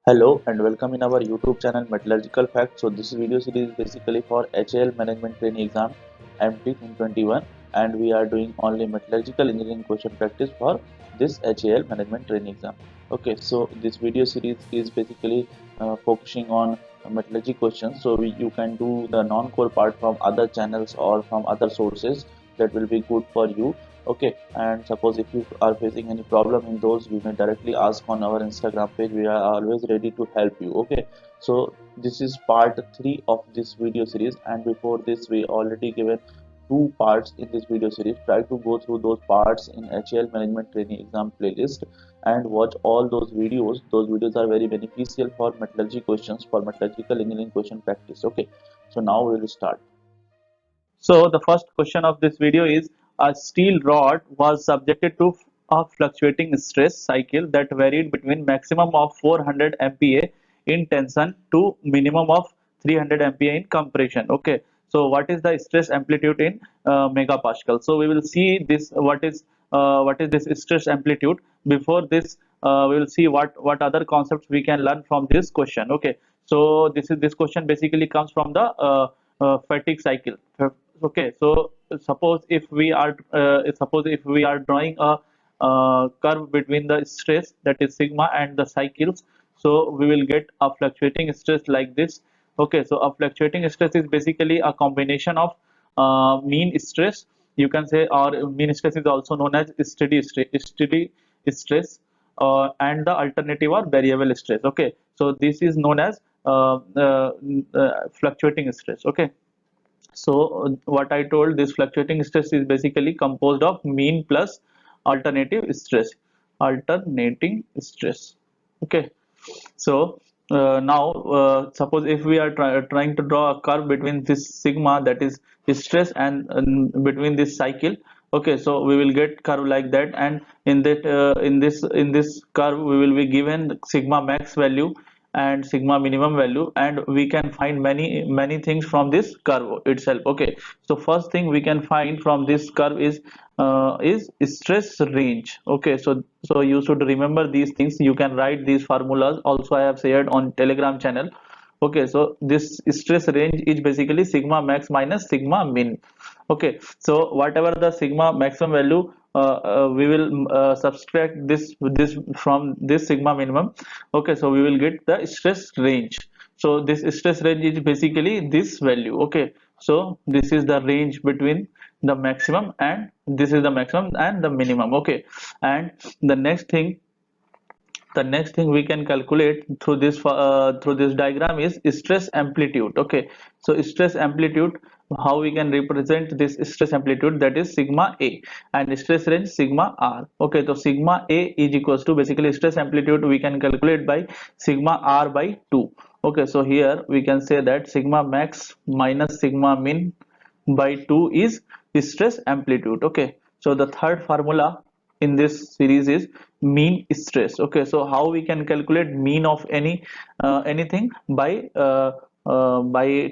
Hello and welcome in our YouTube channel Metallurgical Facts. So this video series is basically for HAL Management Training Exam MT 2021 and we are doing only metallurgical engineering question practice for this HAL Management Training Exam. Okay, so this video series is basically focusing on metallurgy questions. So you can do the non-core part from other channels or from other sources that will be good for you. Okay, and suppose if you are facing any problem in those, you may directly ask on our Instagram page. We are always ready to help you. Okay, so this is part 3 of this video series, and before this we already given two parts in this video series. Try to go through those parts in HL management training exam playlist and watch all those videos are very beneficial for metallurgy questions, for metallurgical engineering question practice. Okay, so now we will start. So the first question of this video is: a steel rod was subjected to a fluctuating stress cycle that varied between maximum of 400 MPa in tension to minimum of 300 MPa in compression. Okay, so what is the stress amplitude in megapascal? So we will see this. What is this stress amplitude? Before this, we will see what other concepts we can learn from this question. Okay, so this question basically comes from the fatigue cycle. Okay, so suppose if we are drawing a curve between the stress, that is sigma, and the cycles, so we will get a fluctuating stress like this. Okay, so a fluctuating stress is basically a combination of mean stress, you can say, or mean stress is also known as steady stress, and the alternative or variable stress. Okay, so this is known as fluctuating stress. Okay, so what I told, this fluctuating stress is basically composed of mean plus alternative stress, alternating stress. Okay, so now suppose if we are trying to draw a curve between this sigma, that is stress, and between this cycle. Okay, so we will get curve like that, and in this curve we will be given sigma max value and sigma minimum value, and we can find many things from this curve itself. Okay, so first thing we can find from this curve is stress range. Okay, so you should remember these things. You can write these formulas also, I have shared on Telegram channel. Okay, so this stress range is basically sigma max minus sigma min. Okay, so whatever the sigma maximum value, we will subtract this from this sigma minimum. Okay, so we will get the stress range. So this stress range is basically this value. Okay, so this is the range between the maximum, and this is the maximum and the minimum. Okay, and the next thing we can calculate through this diagram is stress amplitude. Okay, so stress amplitude, how we can represent this stress amplitude, that is sigma a, and stress range sigma r. Okay, so sigma a is equals to basically stress amplitude we can calculate by sigma r by 2. Okay, so here we can say that sigma max minus sigma min by 2 is stress amplitude. Okay, so the third formula in this series is mean stress. Okay, so how we can calculate mean of anything by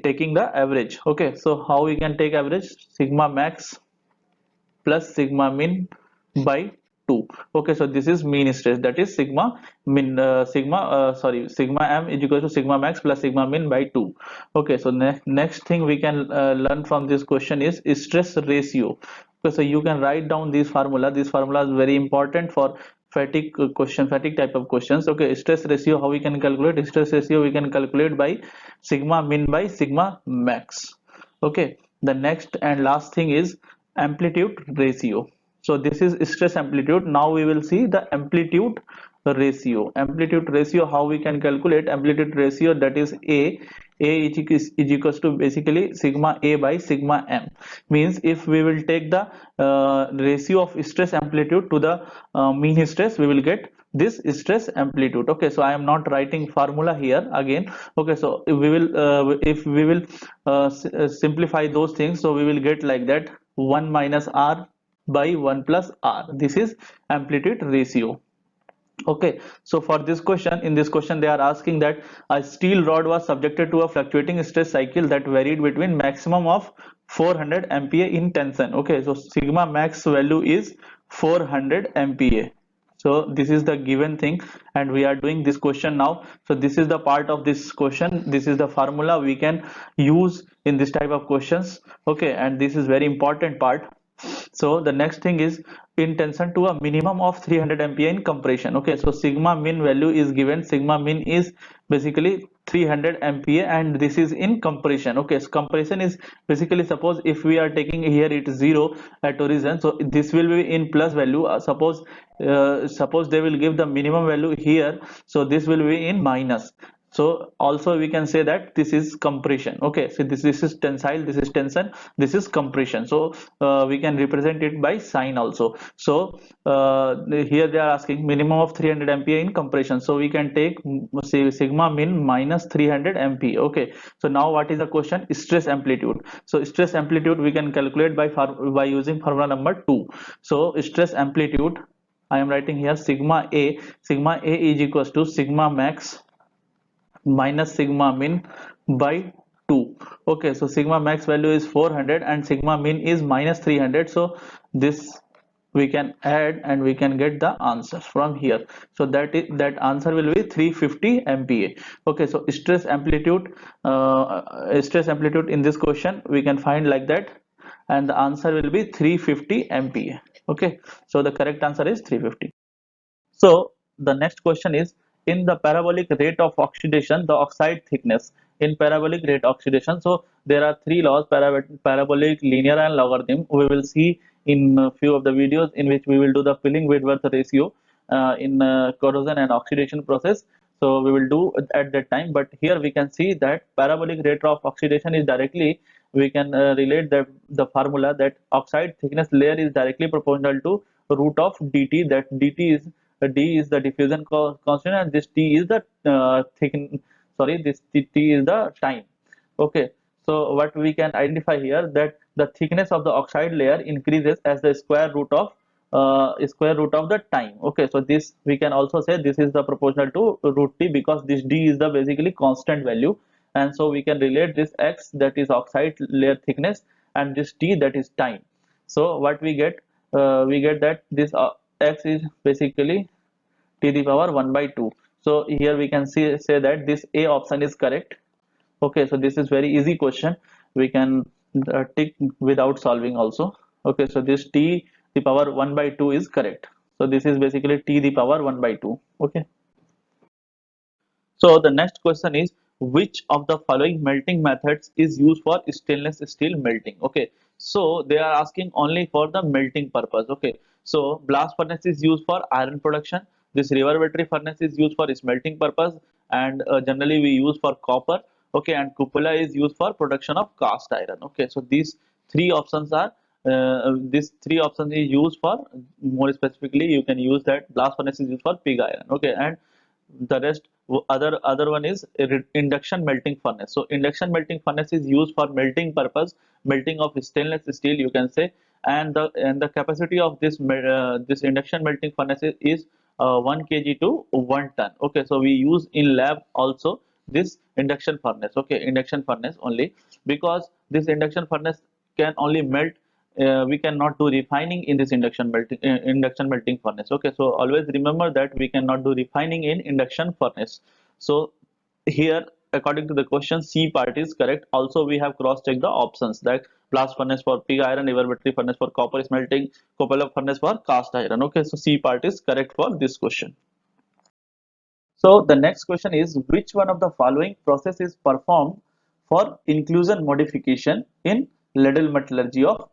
taking the average. Okay, so how we can take average? Sigma max plus sigma min by 2. Okay, so this is mean stress, that is sigma m is equal to sigma max plus sigma min by 2. Okay, so next thing we can learn from this question is stress ratio. Okay, so you can write down this formula is very important for fatigue type of questions. Okay, stress ratio, how we can calculate? Stress ratio we can calculate by sigma min by sigma max. Okay, the next and last thing is amplitude ratio. So this is stress amplitude. Now we will see the amplitude ratio. Amplitude ratio, how we can calculate amplitude ratio, that is a is equals to basically sigma a by sigma m. Means if we will take the ratio of stress amplitude to the mean stress, we will get this stress amplitude. Okay, so I am not writing formula here again. Okay, so if we will simplify those things, so we will get like that: 1 minus r by 1 plus r. This is amplitude ratio. Okay, so for this question, in this question they are asking that a steel rod was subjected to a fluctuating stress cycle that varied between maximum of 400 MPa in tension. Okay, so sigma max value is 400 MPa. So this is the given thing, and we are doing this question now. So this is the part of this question, this is the formula we can use in this type of questions. Okay, and this is very important part. So the next thing is in tension to a minimum of 300 MPa in compression. Okay, so sigma min value is given, sigma min is basically 300 MPa, and this is in compression. Okay, so compression is basically, suppose if we are taking here it is 0 at origin, so this will be in plus value. Suppose they will give the minimum value here, so this will be in minus. So also we can say that this is compression. Okay, so this is tensile, this is tension, this is compression. So we can represent it by sign also. So here they are asking minimum of 300 MPa in compression, so we can take say sigma min minus 300 MPa. Okay, so now what is the question? Stress amplitude. So stress amplitude we can calculate by using formula number 2. So stress amplitude, I am writing here sigma a. Sigma a is equals to sigma max minus sigma min by 2. Okay, so sigma max value is 400 and sigma min is minus 300. So this we can add and we can get the answer from here. So that answer will be 350 MPa. Okay, so stress amplitude in this question we can find like that, and the answer will be 350 MPa. Okay, so the correct answer is 350. So the next question is, in the parabolic rate of oxidation, the oxide thickness in parabolic rate oxidation. So there are three laws: parabolic, linear, and logarithm. We will see in a few of the videos in which we will do the filling Whitworth ratio in corrosion and oxidation process. So we will do at that time. But here we can see that parabolic rate of oxidation is directly, we can relate that the formula that oxide thickness layer is directly proportional to root of dt. That dt is d is the diffusion constant, and this t is the this t is the time. Okay, so what we can identify here, that the thickness of the oxide layer increases as the square root of the time. Okay, so this we can also say this is the proportional to root t, because this d is the basically constant value, and so we can relate this x, that is oxide layer thickness, and this t, that is time. So what we get that this x is basically to the power 1 by 2. So here we can say that this A option is correct. Okay, so this is very easy question, we can tick without solving also. Okay, so this t the power 1 by 2 is correct. So this is basically t the power 1 by 2. Okay, so the next question is, which of the following melting methods is used for stainless steel melting? Okay, so they are asking only for the melting purpose. Okay, so blast furnace is used for iron production. This reverberating furnace is used for smelting purpose, and generally we use for copper. Okay, and cupola is used for production of cast iron. Okay, so these three options are these three options is used for, more specifically you can use that blast furnace is used for pig iron. Okay, and the rest, other one is induction melting furnace. So induction melting furnace is used for melting purpose, melting of stainless steel, you can say. And the capacity of this induction melting furnace is 1 kg to 1 ton. Okay, so we use in lab also this induction furnace. Okay, induction furnace only, because this induction furnace can only melt, we cannot do refining in this induction melting furnace. Okay, so always remember that we cannot do refining in induction furnace. So here, according to the question, C part is correct. Also we have cross checked the options, that blast furnace for pig iron, reverberating furnace for copper smelting, cupola furnace for cast iron. Okay, so C part is correct for this question. So the next question is, which one of the following process is performed for inclusion modification in ladle metallurgy of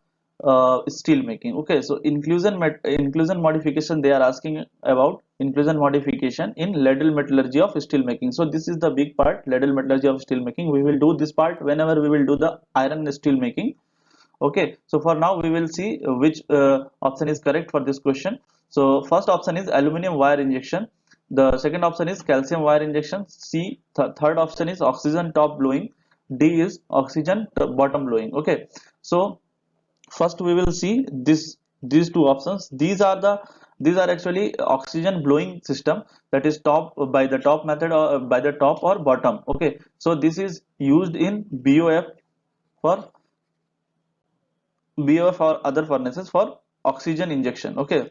steel making? Okay, so inclusion modification, they are asking about inclusion modification in ladle metallurgy of steel making. So this is the big part, ladle metallurgy of steel making. We will do this part whenever we will do the iron steel making. Okay, so for now we will see which option is correct for this question. So first option is aluminum wire injection, the second option is calcium wire injection, C third option is oxygen top blowing, D is oxygen bottom blowing. Okay, so first we will see these two options. These are actually oxygen blowing system, that is top by the top method, or by the top or bottom. Okay, so this is used in for BOF or other furnaces for oxygen injection. Okay,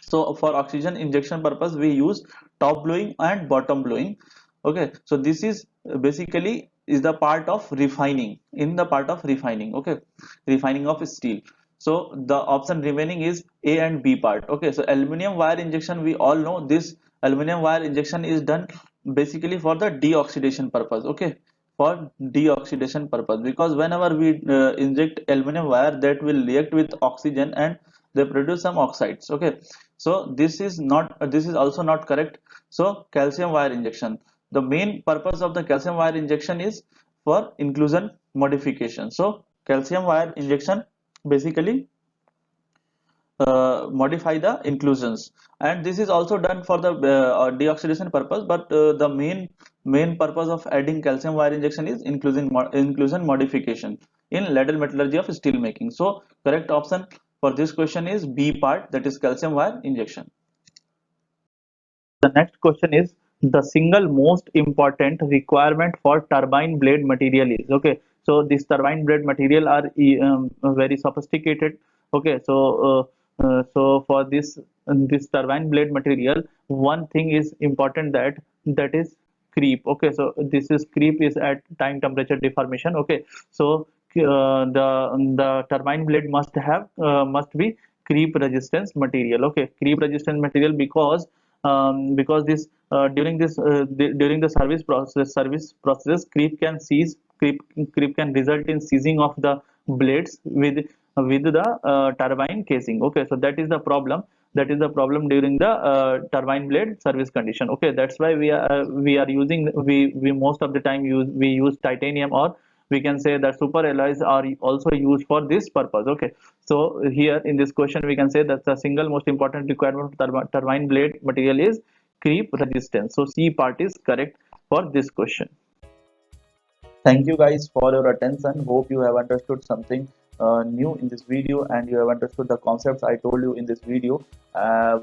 So for oxygen injection purpose we use top blowing and bottom blowing. Okay, so this is basically is the part of refining, in the part of refining. Okay, refining of steel. So the option remaining is A and B part. Okay, so aluminum wire injection, we all know this aluminum wire injection is done basically for the deoxidation purpose. Okay, for deoxidation purpose, because whenever we inject aluminum wire, that will react with oxygen and they produce some oxides. Okay, so this is also not correct. So calcium wire injection, the main purpose of the calcium wire injection is for inclusion modification. So calcium wire injection basically modify the inclusions, and this is also done for the deoxidation purpose, but the main purpose of adding calcium wire injection is inclusion modification in ladle metallurgy of steel making. So correct option for this question is B part, that is calcium wire injection. The next question is the single most important requirement for turbine blade material is. Okay, so this turbine blade material are very sophisticated. Okay, so for this turbine blade material, one thing is important, that is creep. Okay, so this is creep is at time temperature deformation. Okay, so the turbine blade must be creep resistance material. Okay, creep resistant material, because this during the service process, creep can result in seizing of the blades with the turbine casing. Okay, so that is the problem during the turbine blade service condition. Okay, that's why we are using we most of the time use titanium, or we can say that super alloys are also used for this purpose. Okay, so here in this question we can say that the single most important requirement of turbine blade material is creep resistance. So C part is correct for this question. Thank you guys for your attention. Hope you have understood something new in this video, and you have understood the concepts I told you in this video.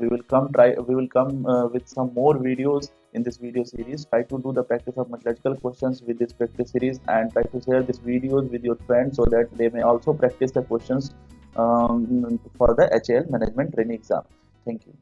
We will come with some more videos in this video series. Try to do the practice of metallurgical questions with this practice series, and try to share these videos with your friends so that they may also practice the questions for the HAL management training exam. Thank you.